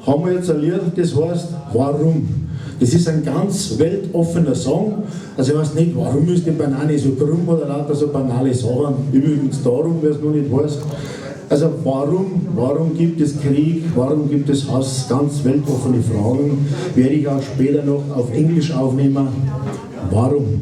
haben wir jetzt ein Lied, das heißt Warum. Das ist ein ganz weltoffener Song. Also ich weiß nicht, warum ist die Banane so krumm oder lauter so banale Sachen. Übrigens darum, wer es noch nicht weiß. Also warum gibt es Krieg, warum gibt es Hass? Ganz weltoffene Fragen. Werde ich auch später noch auf Englisch aufnehmen. Warum?